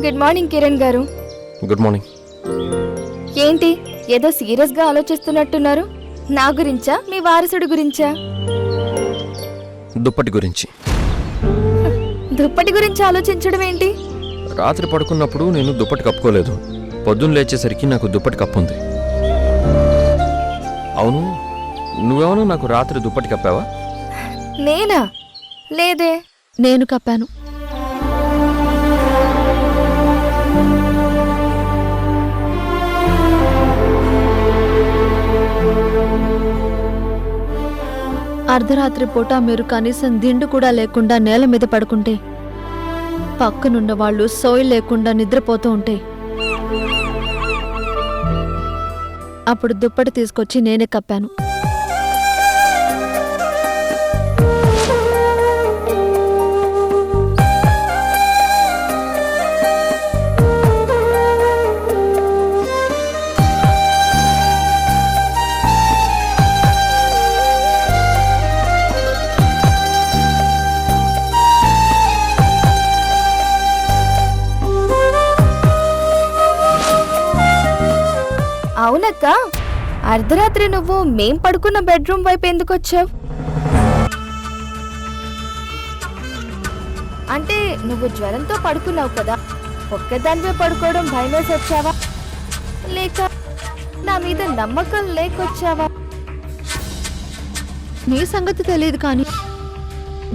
Good morning Kiran గారు. Good morning. ఏంటి ఏదో సీరియస్ గా ఆలోచిస్తున్నట్టున్నారు? నా గురించా మీ వారసుడి గురించా? దుప్పటి గురించి. దుప్పటి గురించి ఆలోచించడం ఏంటి? రాత్రి పడుకున్నప్పుడు నేను దుప్పటి కప్పుకోలేదు. పొద్దున్న లేచేసరికి నాకు దుప్పటి కప్పుంది. అవును, నువ్వేమన్నా నాకు రాత్రి దుప్పటి కప్పావా? నేనా? లేదే. నేను కప్పాను. అర్ధరాత్రి పూట మీరు కనీసం దిండు కూడా లేకుండా నేల మీద పడుకుంటే, పక్కనున్న వాళ్ళు సోయి లేకుండా నిద్రపోతూ ఉంటే, అప్పుడు దుప్పటి తీసుకొచ్చి నేనే కప్పాను. అవునక్క, అర్ధరాత్రి నువ్వు మేం పడుకున్న బెడ్రూమ్ వైపు ఎందుకు వచ్చావు? అంటే నువ్వు జ్వరంతో పడుకున్నావు కదా, ఒక్కదానివే పడుకోవడం భయమేసి వచ్చావా, లేక నా మీద నమ్మకం లేకొచ్చావా? నీ సంగతి తెలియదు, కానీ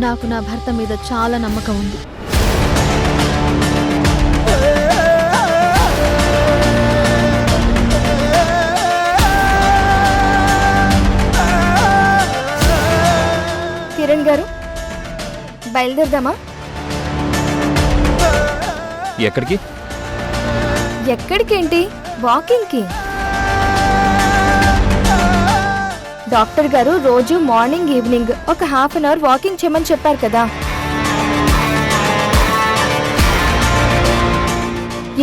నాకు నా భర్త మీద చాలా నమ్మకం ఉంది. కిరణ్ గారు, బయలుదేరదామా? ఎక్కడికి? ఎక్కడికేంటి, వాకింగ్కి. డాక్టర్ గారు రోజు మార్నింగ్ ఈవినింగ్ ఒక హాఫ్ అన్ అవర్ వాకింగ్ చేయమని చెప్పారు కదా.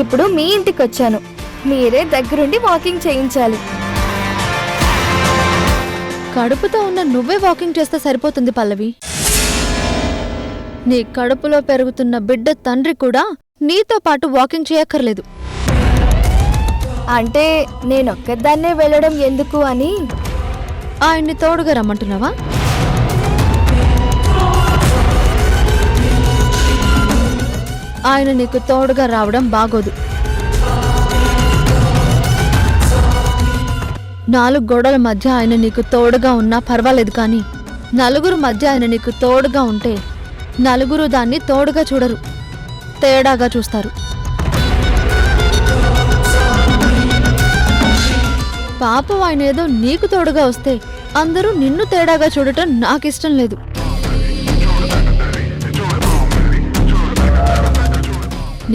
ఇప్పుడు మీ ఇంటికి వచ్చాను, మీరే దగ్గరుండి వాకింగ్ చేయించాలి. కడుపుతో ఉన్న నువ్వే వాకింగ్ చేస్తే సరిపోతుంది పల్లవి. నీ కడుపులో పెరుగుతున్న బిడ్డ తండ్రి కూడా నీతో పాటు వాకింగ్ చేయక్కర్లేదు. అంటే నేనొక్కదాన్నే వెళ్ళడం ఎందుకు అని ఆయన్ని తోడుగా రమ్మంటున్నావా? ఆయన నీకు తోడుగా రావడం బాగోదు. 4 గోడల మధ్య ఆయన నీకు తోడుగా ఉన్నా పర్వాలేదు, కానీ నలుగురు మధ్య ఆయన నీకు తోడుగా ఉంటే నలుగురు దాన్ని తోడుగా చూడరు, తేడాగా చూస్తారు. పాపం ఆయన ఏదో నీకు తోడుగా వస్తే అందరూ నిన్ను తేడాగా చూడటం నాకిష్టం లేదు.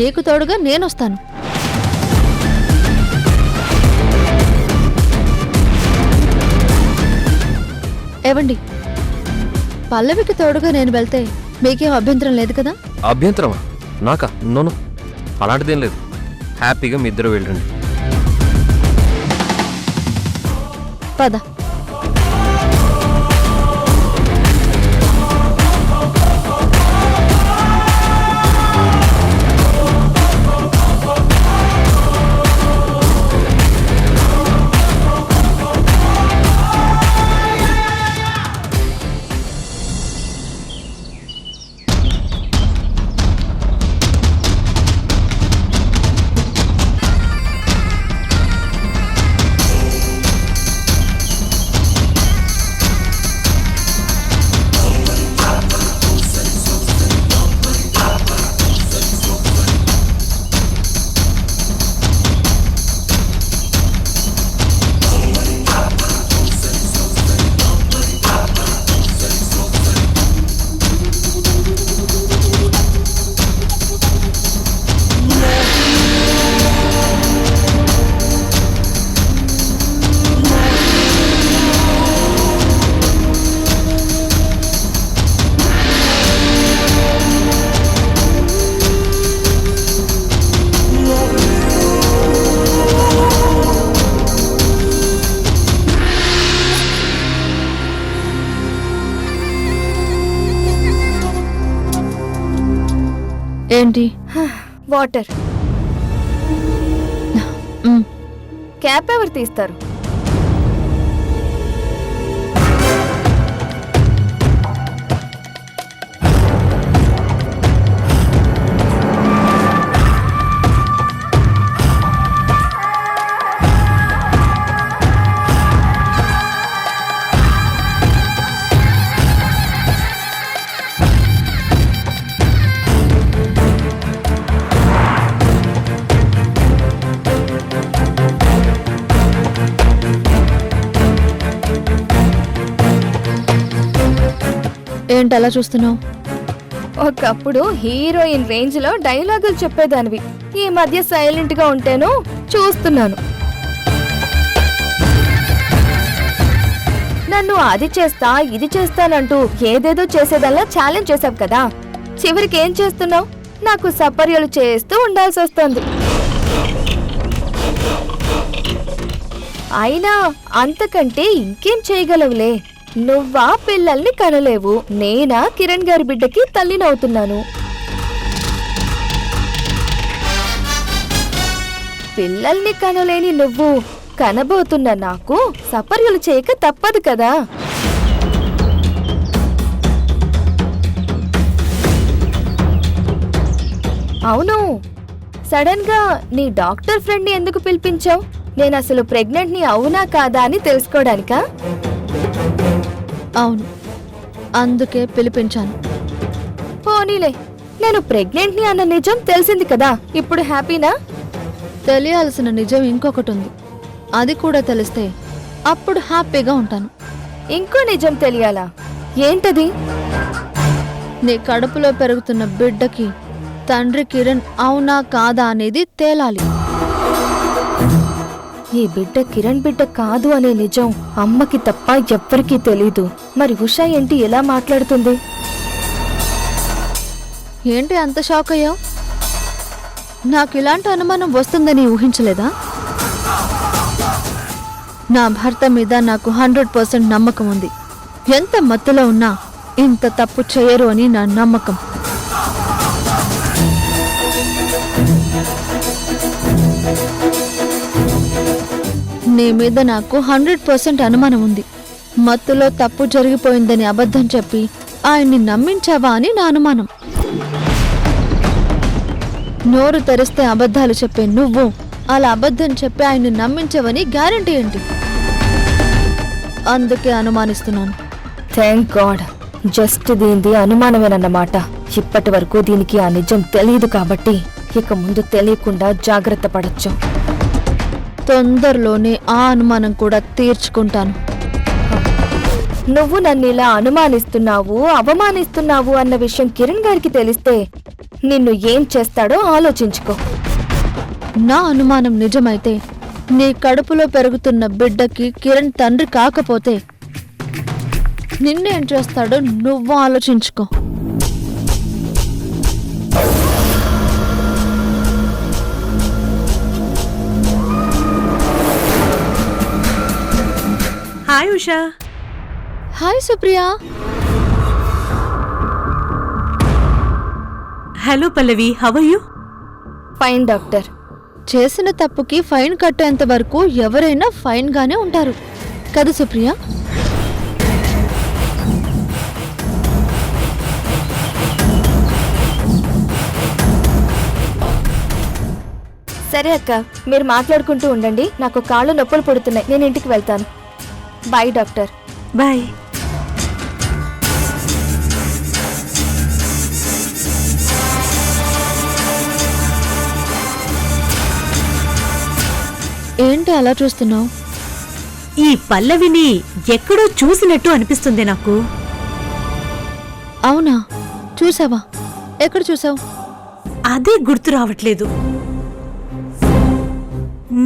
నీకు తోడుగా నేనొస్తాను. ఏవండి, పల్లవికి తోడుగా నేను వెళ్తే మీకేం అభ్యంతరం లేదు కదా? అభ్యంతరమా? నాకా? నోను, అలాంటిదేం లేదు. హ్యాపీగా మీ ఇద్దరు వెళ్ళండి. పద. ఏంటి? వాటర్. ఉమ్, క్యాప్ ఎవరు తీస్తారు? ఏంటి అలా చూస్తున్నావు? ఒకప్పుడు హీరోయిన్ రేంజ్ లో డైలాగులు చెప్పేదానివి. ఈ మధ్య సైలెంట్ గా ఉంటేను చూస్తున్నాను. నన్ను అది చేస్తా ఇది చేస్తానంటూ ఏదేదో చేసేదల్లా ఛాలెంజ్ చేసావు కదా. చివరికి ఏం చేస్తున్నావు? నాకు సపర్యలు చేస్తూ ఉండాల్సి వస్తుంది. అయినా అంతకంటే ఇంకేం చేయగలవులే. నువ్వా పిల్లల్ని కనలేవు, నేనా కిరణ్ గారి బిడ్డకి తల్లినవుతున్నాను. పిల్లల్ని కనలేని నువ్వు కనబోతున్న నాకు సపర్యలు చేయక తప్పదు కదా. అవును, సడన్ గా నీ డాక్టర్ ఫ్రెండ్ ని ఎందుకు పిలిపించావు? నేను అసలు ప్రెగ్నెంట్ ని అవునా కాదా అని తెలుసుకోవడానికా? అవును, అందుకే పిలిపించాను. పోనీలే, నేను ప్రెగ్నెంట్ ని అన్న నిజం తెలిసింది కదా. ఇప్పుడు హ్యాపీనా? తెలియాల్సిన నిజం ఇంకొకటి ఉంది. అది కూడా తెలిస్తే అప్పుడు హ్యాపీగా ఉంటాను. ఇంకో నిజం తెలియాలా? ఏంటది? నీ కడుపులో పెరుగుతున్న బిడ్డకి తండ్రి కిరణ్ అవునా కాదా అనేది తేలాలి. ఈ బిడ్డ కిరణ్ బిడ్డ కాదు అనే నిజం అమ్మకి తప్ప ఎవ్వరికీ తెలీదు. మరి ఉషా ఏంటి ఎలా మాట్లాడుతుంది? ఏంటి అంత షాక్ అయ్యావు? నాకు ఇలాంటి అనుమానం వస్తుందని ఊహించలేదా? నా భర్త మీద నాకు 100% నమ్మకం ఉంది. ఎంత మత్తులో ఉన్నా ఇంత తప్పు చేయరు అని నా నమ్మకం. నీ మీద నాకు 100% అనుమానం ఉంది. మత్తులో తప్పు జరిగిపోయిందని అబద్ధం చెప్పి ఆయన్ని నమ్మించావా అని నా అనుమానం. నోరు తెరిస్తే అబద్ధాలు చెప్పే నువ్వు అలా అబద్ధం చెప్పి ఆయన్ని నమ్మించవని గ్యారంటీ ఏంటి? అందుకే అనుమానిస్తున్నాను. థ్యాంక్ గాడ్, జస్ట్ దీనిది అనుమానమేనన్నమాట. ఇప్పటి వరకు దీనికి ఆ నిజం తెలియదు కాబట్టి ఇక ముందు తెలియకుండా జాగ్రత్త పడొచ్చు. తొందరలోనే ఆ అనుమానం కూడా తీర్చుకుంటాను. నువ్వు నన్ను ఇలా అనుమానిస్తున్నావు, అవమానిస్తున్నావు అన్న విషయం కిరణ్ గారికి తెలిస్తే నిన్ను ఏం చేస్తాడో ఆలోచించుకో. నా అనుమానం నిజమైతే నీ కడుపులో పెరుగుతున్న బిడ్డకి కిరణ్ తండ్రి కాకపోతే నిన్నేం చేస్తాడో నువ్వు ఆలోచించుకో. Hi Usha. Hi Supriya. Hello Pallavi, how are you? Fine doctor. చేసిన తప్పుకి ఫైన్ కట్టేంత వరకు ఎవరైనా ఫైన్ గానే ఉంటారు కదా సుప్రియా? సరే అక్క, మీరు మాట్లాడుకుంటూ ఉండండి. నాకు కాళ్ళు నొప్పులు పుడుతున్నాయి, నేను ఇంటికి వెళ్తాను. Bye doctor. బాయ్. ఏంటి అలా చూస్తున్నావు? ఈ పల్లవిని ఎక్కడో చూసినట్టు అనిపిస్తుంది నాకు. అవునా? చూసావా? ఎక్కడ చూసావు? అదే గుర్తు రావట్లేదు.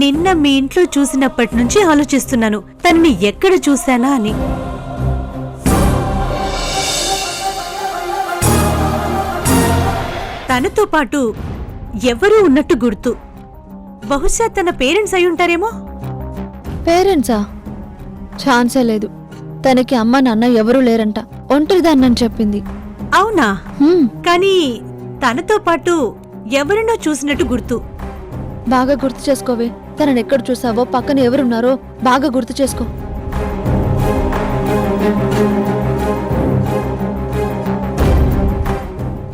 నిన్న మీ ఇంట్లో చూసినప్పటి నుంచి ఆలోచిస్తున్నాను తనని ఎక్కడ చూశానా అని. తనతో పాటు ఎవరూ ఉన్నట్టు గుర్తు. బహుశా తన పేరెంట్స్ అయి ఉంటారేమో. పేరెంట్సా? ఛాన్సే లేదు. తనకి అమ్మ నాన్న ఎవరూ లేరంట, ఒంటరిదాన్నని చెప్పింది. అవునా? హ్మ్, కానీ తనతో పాటు ఎవరినో చూసినట్టు గుర్తు. బాగా గుర్తు చేసుకోవే. తనని ఎక్కడ చూసావో పక్కన ఎవరున్నారో బాగా గుర్తు చేసుకో.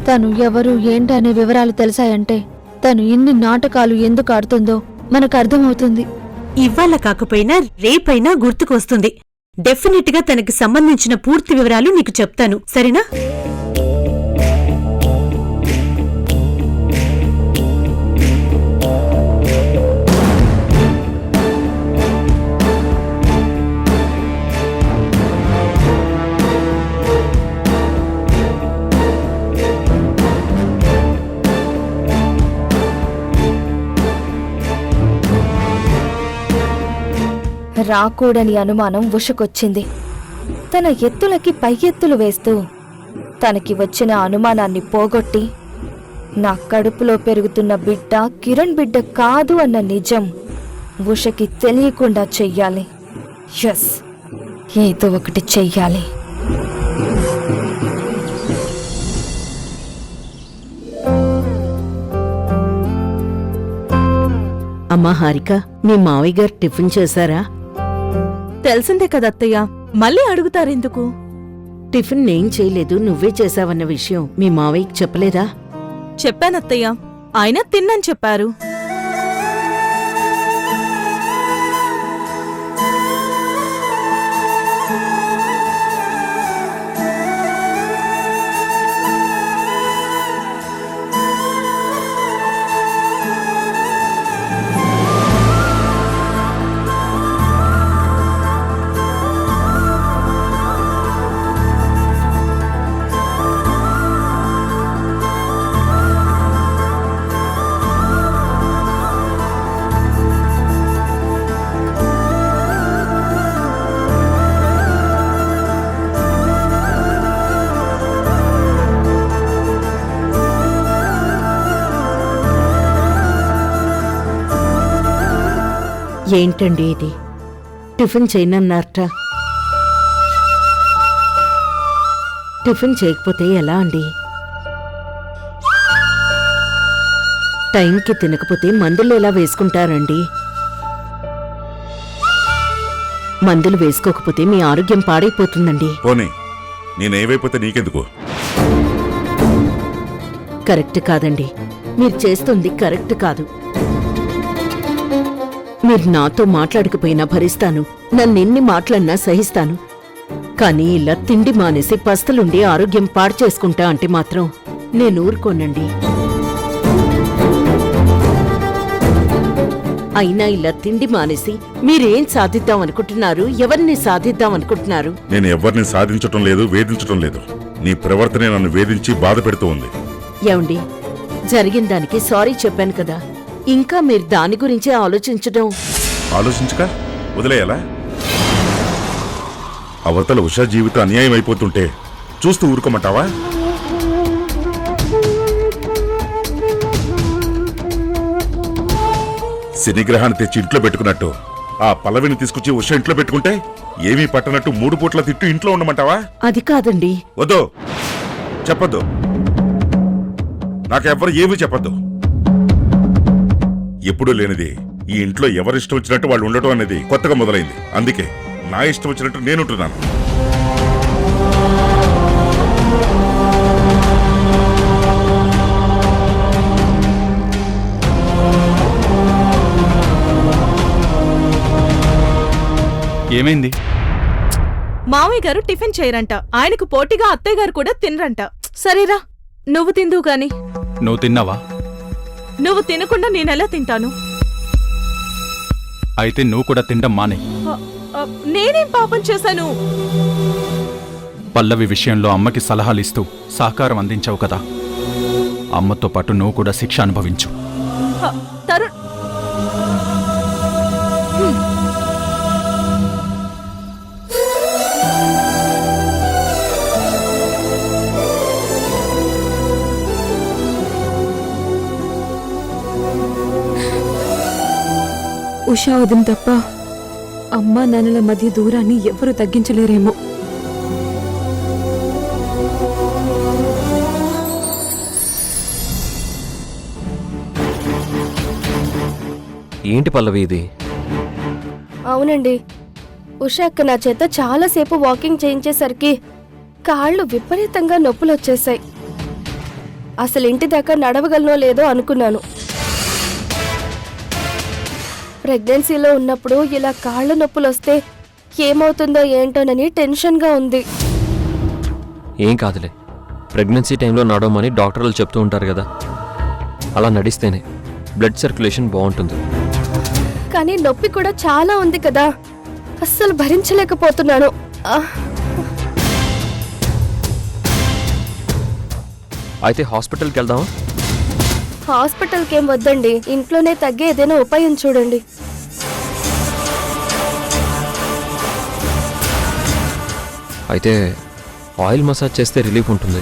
తను ఎవరు ఏంటి అనే వివరాలు తెలిసాయంటే తను ఇన్ని నాటకాలు ఎందుకు ఆడుతుందో మనకు అర్థమవుతుంది. ఇవ్వాల కాకపోయినా రేపైనా గుర్తుకొస్తుంది. డెఫినెట్ గా తనకి సంబంధించిన పూర్తి వివరాలు నీకు చెప్తాను, సరేనా? రాకూడని అనుమానం ఉషకొచ్చింది. తన ఎత్తులకి పై ఎత్తులు వేస్తూ తనకి వచ్చిన అనుమానాన్ని పోగొట్టి నా కడుపులో పెరుగుతున్న బిడ్డ కిరణ్ బిడ్డ కాదు అన్న నిజం ఉషకి తెలియకుండా చెయ్యాలి. ఎస్, ఏదో ఒకటి చెయ్యాలి. అమ్మా హారిక, మీ మావయ్య గారు టిఫిన్ చేశారా? తెలిసిందే కదా అత్తయ్య, మళ్ళీ అడుగుతారెందుకు? టిఫిన్ నేను చేయలేదు, నువ్వే చేశావన్న విషయం మీ మావయ్యకి చెప్పలేదా? చెప్పానత్తయ్య, ఆయన తిన్నని చెప్పారు. ఏంటండి ఇది? టిఫిన్ చేయనన్నారట. టిఫిన్ చేయకపోతే ఎలా అండి? టైంకి తినకపోతే మందులు ఎలా వేసుకుంటారండి? మందులు వేసుకోకపోతే మీ ఆరోగ్యం పాడైపోతుందండి. పోనీ నేనేవైపోతే నీకెందుకు? కరెక్ట్ కాదండి, మీరు చేస్తుంది కరెక్ట్ కాదు. మీరు నాతో మాట్లాడకపోయినా భరిస్తాను, నన్నెన్ని మాట్లాడినా సహిస్తాను. కానీ ఇలా తిండి మానేసి పస్తులుండి ఆరోగ్యం పాడు చేసుకుంటా అంటే మాత్రం నేను ఊరుకోనండి. అయినా ఇలా తిండి మానేసి మీరేం సాధిద్దాం అనుకుంటున్నారు? ఎవరిని సాధిద్దాం అనుకుంటున్నారు? నేను ఎవరిని సాధించటం లేదు, వేధించటం లేదు. నీ ప్రవర్తనే నన్ను వేధించి బాధ పెడుతూ ఉంది. ఏమండి, జరిగిన దానికి సారీ చెప్పాను కదా, ఇంకా మీరు దాని గురించే ఆలోచించడం. ఆలోచించక వదిలేయాలా? అవతల ఉషా జీవితం అన్యాయం అయిపోతుంటే చూస్తూ ఊరుకోమంటావా? శనిగ్రహాన్ని తెచ్చి ఇంట్లో పెట్టుకున్నట్టు ఆ పల్లవిని తీసుకొచ్చి ఉష ఇంట్లో పెట్టుకుంటే ఏమీ పట్టనట్టు 3 పూట్ల తిట్టు ఇంట్లో ఉండమంటావా? అది కాదండి. వద్దు, చెప్పొద్దు. నాకెవ్వరు ఏమీ చెప్పొద్దు. ఎప్పుడూ లేనిది ఈ ఇంట్లో ఎవరిష్టం వచ్చినట్టు వాళ్ళు ఉండటం అనేది కొత్తగా మొదలైంది. అందుకే నా ఇష్టం వచ్చినట్టు నేనుంటున్నాను. ఏమైంది? మామయ్య గారు టిఫిన్ చేయరంట, ఆయనకు పోటీగా అత్తయ్య గారు కూడా తినరంట. సరేరా, నువ్వు తిందువు గాని. నువ్వు తిన్నావా? నువ్వు తినకుండా నేనెలా తింటాను? అయితే నువ్వు కూడా తినడం మానే. నేనేం పాపం చేశాను? పల్లవి విషయంలో అమ్మకి సలహాలిస్తూ సహకారం అందించావు కదా, అమ్మతో పాటు నువ్వు కూడా శిక్ష అనుభవించు. తరుణ్, ఉషా వదిన తప్ప అమ్మా నాన్నల మధ్య దూరాన్ని ఎవ్వరూ తగ్గించలేరేమో. ఏంటి పల్లవి ఇది? అవునండి, ఉషా అక్క నా చేత చాలాసేపు వాకింగ్ చేయించేసరికి కాళ్ళు విపరీతంగా నొప్పులు వచ్చేసాయి. అసలు ఇంటి దాకా నడవగలనో లేదో అనుకున్నాను. ప్రెగ్నెన్సీలో ఉన్నప్పుడు ఇలా కాళ్ళ నొప్పులు వస్తే ఏమవుతుందో ఏంటోనని టెన్షన్గా ఉంది. ఏం కాదులే, ప్రెగ్నెన్సీ టైంలో నడవమని డాక్టర్లు చెప్తూ ఉంటారు కదా, అలా నడిస్తేనే బ్లడ్ సర్క్యులేషన్ బాగుంటుంది. కానీ నొప్పి కూడా చాలా ఉంది కదా, అస్సలు భరించలేకపోతున్నాను. అయితే హాస్పిటల్కి వెళ్దామా? హాస్పిటల్కి ఏం వద్దండి, ఇంట్లోనే తగ్గే ఏదైనా ఉపాయం చూడండి. అయితే ఆయిల్ మసాజ్ చేస్తే రిలీఫ్ ఉంటుంది.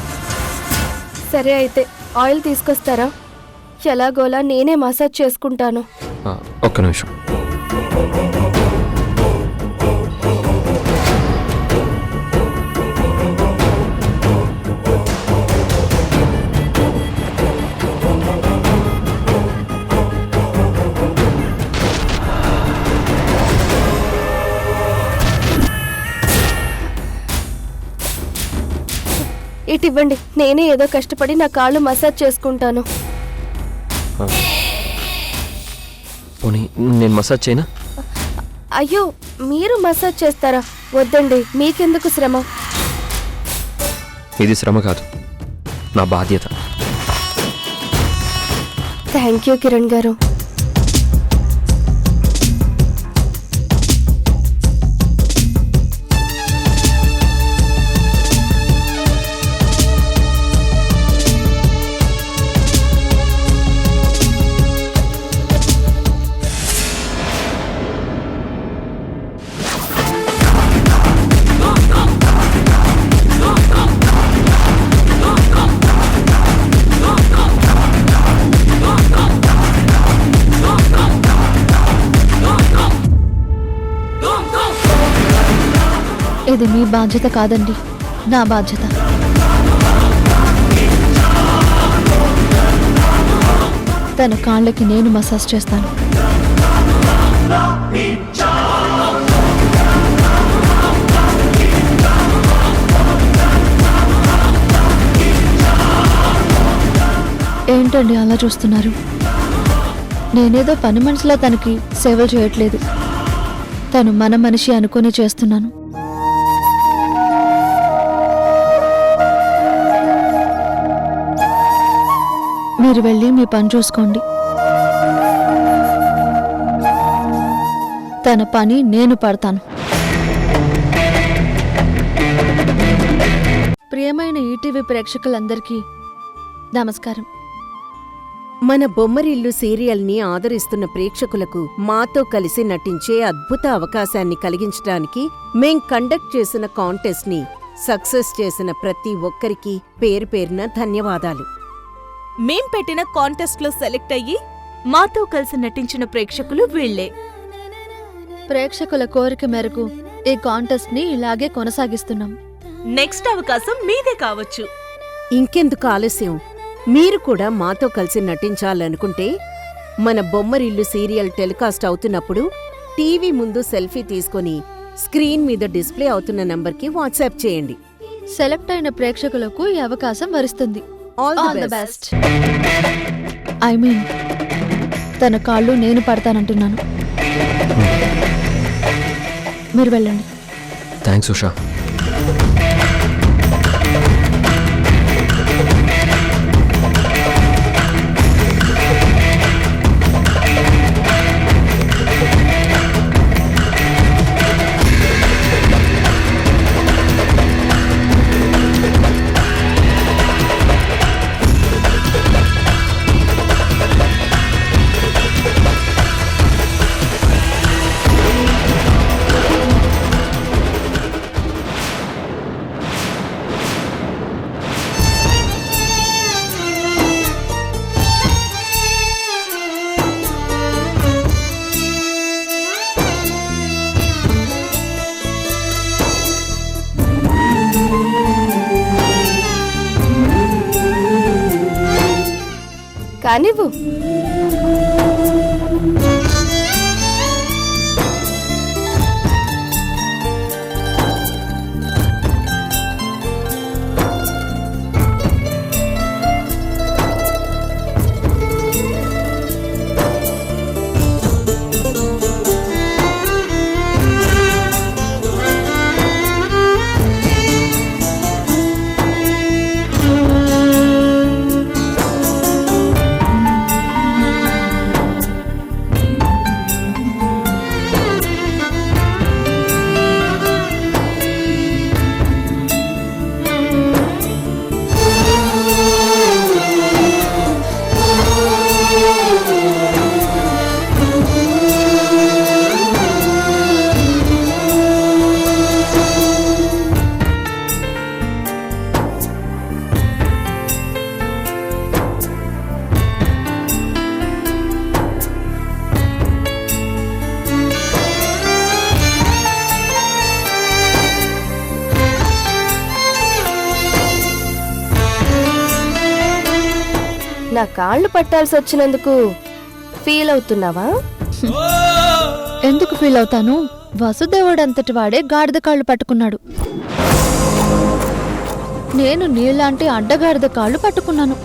సరే అయితే ఆయిల్ తీసుకొస్తారా? ఎలాగోలా నేనే మసాజ్ చేసుకుంటాను. ఒక్క నిమిషం. ఇటు ఇవ్వండి, నేనే ఏదో కష్టపడి నా కాళ్ళు మసాజ్ చేసుకుంటాను. పోనీ నేను మసాజ్ చేయనా? అయ్యో, మీరు మసాజ్ చేస్తారా? వద్దండి, మీకెందుకు శ్రమ. ఇది శ్రమ కాదు, నా బాధ్యత. థ్యాంక్ యూ కిరణ్ గారు. ఇది మీ బాధ్యత కాదండి, నా బాధ్యత. తన కాళ్ళకి నేను మసాజ్ చేస్తాను. ఏంటండి అలా చూస్తున్నారు? నేనేదో పని మనిషిలా తనకి సేవలు చేయట్లేదు. తను మన మనిషి అనుకుని చేస్తున్నాను. మీరు వెళ్ళి మీ పని చూసుకోండి. తన పని నేను పడతాను. ప్రియమైన ఈటీవీ ప్రేక్షకులందరికీ నమస్కారం. మన బొమ్మరిల్లు సీరియల్ని ఆదరిస్తున్న ప్రేక్షకులకు మాతో కలిసి నటించే అద్భుత అవకాశాన్ని కలిగించడానికి మేం కండక్ట్ చేసిన కాంటెస్ట్ని సక్సెస్ చేసిన ప్రతి ఒక్కరికి పేరు పేరున ధన్యవాదాలు. మేం పెట్టిన కాంటెస్ట్లో సెలెక్ట్ అయ్యి మాతో కలిసి నటించిన ప్రేక్షకులు వీళ్లే. ప్రేక్షకుల కోరిక మేరకు ఈ కాంటెస్ట్ ని ఇలాగే కొనసాగిస్తున్నాం. నెక్స్ట్ అవకాశం మీదే కావచ్చు. ఇంకెందుకు ఆలస్యం? మీరు కూడా మాతో కలిసి నటించాలనుకుంటే మన బొమ్మరిల్లు సీరియల్ టెలికాస్ట్ అవుతున్నప్పుడు టీవీ ముందు సెల్ఫీ తీసుకొని స్క్రీన్ మీద డిస్ప్లే అవుతున్న నంబర్కి వాట్సాప్ చేయండి. సెలెక్ట్ అయిన ప్రేక్షకులకు ఈ అవకాశం వరిస్తుంది. All all the best. I mean, తన కాళ్ళు నేను పడతానంటున్నాను. మీరు వెళ్ళండి. థ్యాంక్స్ ఉషా. కానివ్వు. కాళ్ళు పట్టాల్సి వచ్చినందుకు ఫీల్ అవుతున్నావా? ఎందుకు ఫీల్ అవుతాను? వసుదేవుడంతటి వాడే గాడిద కాళ్ళు పట్టుకున్నాడు. నేను నీలాంటి అడ్డగాడిద కాళ్ళు పట్టుకున్నాను.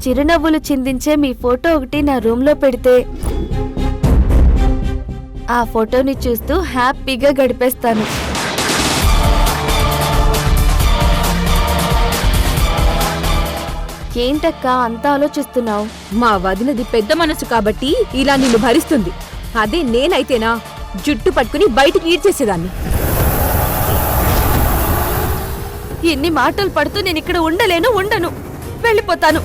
చిరునవ్వులు చిందించే మీ ఫోటో ఒకటి నా రూమ్లో పెడితే ఆ ఫోటోని చూస్తూ హ్యాపీగా గడిపేస్తాను. ఏంటక్కా అంత ఆలోచిస్తున్నావు? మా వదినది పెద్ద మనసు కాబట్టి ఇలా నిన్ను భరిస్తుంది. అదే నేనైతేనా జుట్టు పట్టుకుని బయటికి ఈడ్చేసేదాన్ని. ఇన్ని మాటలు పడుతూ నేను ఇక్కడ ఉండలేను, ఉండను, వెళ్ళిపోతాను.